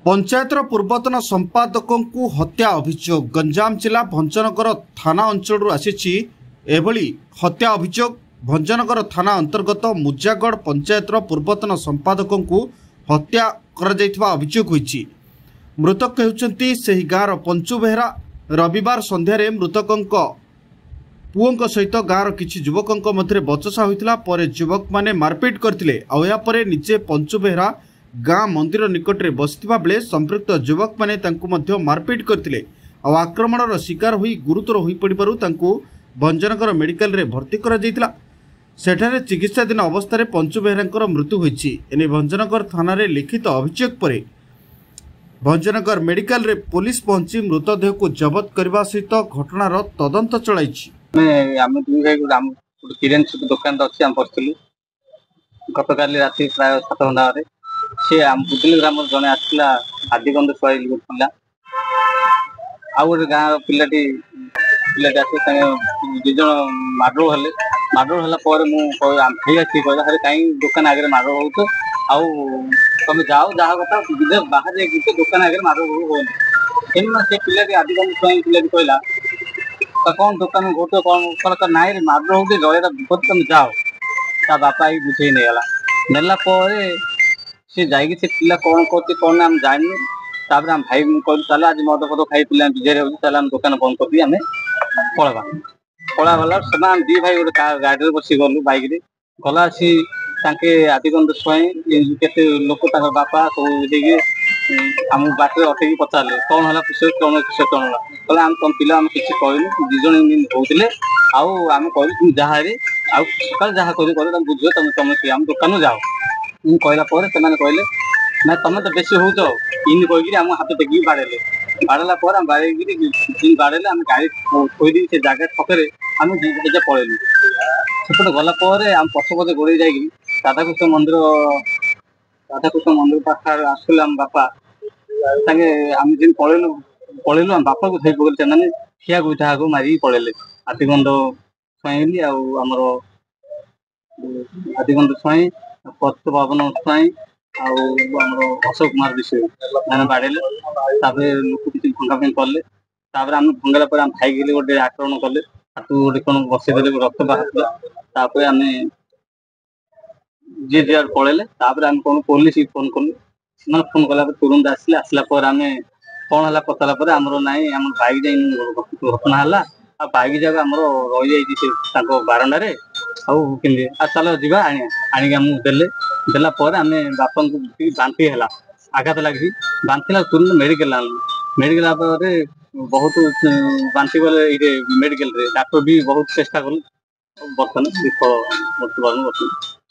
पंचायतर पूर्वतन संपादकों को हत्या अभियोग गंजाम जिला भंजनगर थाना अंचल आसी हत्या अभियोग भंजनगर थाना अंतर्गत मुजागढ़ पंचायतर पूर्वतन संपादकों को हत्या अभियोग होईछि। मृतक हेउचंती सेही गाँवर पंचु बेहरा। रविवार संध्यारे मृतकों पुओं सहित गाँवर किछि युवकों मध्य बचसा होइतिला परे युवक माने मारपीट करथिले। आ परे निजे पंचु बेहरा गाँ मंदिर निकट में बसथिबा बेले संपृक्त युवक माने तांकु मध्य मारपीट करथिले। आक्रमणर शिकार होई गुरुतर होई पड़िबारु तांकु भंजनगर मेडिकल रे भर्ती करा जायतिला। सेठारे चिकित्साधीन अवस्था पंचु बेहरांकर मृत्यु होईछि। एने भंजनगर थाना रे लिखित अभियोग परे भंजनगर मेडिकल रे पुलिस पहुंची मृतदेह को जबत करने सहित घटनार तदंत चलाइछि। दुकान अच्छी आम पढ़ी गत काली राति प्राय 7 घंटा सी आम बुदली ग्राम जड़े आसला आदिगंध शुआई गोटा आउ गोटे गाँव पिलाटी आस दिज माडोल हेले माडोल है मुझे कहला अरे कहीं दुकान आगे माडोल हो तुम जाओ जहाँ कथा बाहर जाए दुकान आगे माडोल हो से पिलाटी आदिगंध शुआई पिलाटी कहला कौन दुकान घोट कौन ना माडोल हो जगह विपद तुम जाओ ता बापा ही बुझे नहीं नेला सी जाइए से पिला कौन करते कौन आम जानी तापर आम भाई कहूँ चल आज मद फद खाई पिला विजय आम दुकान बंद कर आम पलवा पला गला से दी भाई गोटे गाड़ी बस गलु बैक गला सी आदिगंध शुआई के लोक बापा सब आम बाटे अटैक पचारे कौन है किस कौन किस कौन है आम तुम पिला आम किसी कहलु दिज होते आम कहलु तुम जहाँ आउ सका जहाँ कर बुझ तुम आम दुकान जाओ कहला कहले ना तुम तो बेसी हो इन कहीकि आम हाथ टेक बाड़े बाड़ेला बाड़े बाड़े आम गाड़ी थोड़ी से जगह छकरे आम पलैलु सेपटे गला आम पछ पचे गोड़े जा राधाकृष्ण मंदिर पाखे आसले आम बापा आम जिन पलैलु पलैलु आम बापा को धरी पकड़ से खिया गुईठा को मारिक पलैले आदिगंध शुआई आमर आदिगंध शुआई पथ पवन शुआई अशोक कुमार विषय मैंने बाड़े लोक किसी भंगा कले आम भंगला आम भाई गिले गोटे आक्रमण कले हाथ गोटे कौन बसईदे रक्त बाहर आम जी जी पलैले आम कौन पुलिस फोन कलु फोन कला तुरंत आसले आसला आम कौन है पचारा आमर ना आम बैक जा घटना है आ बैक जगह आम रही जाइए बारंडारे आ चलो जी आनिक आम देला आम बापा को बांति है आघात लगी बांति तुरंत मेडिकल मेडिकल बहुत बांति गले मेडिकल डाक्टर भी बहुत चेष्टा कल बर्तमान विफल मृत्युवरण।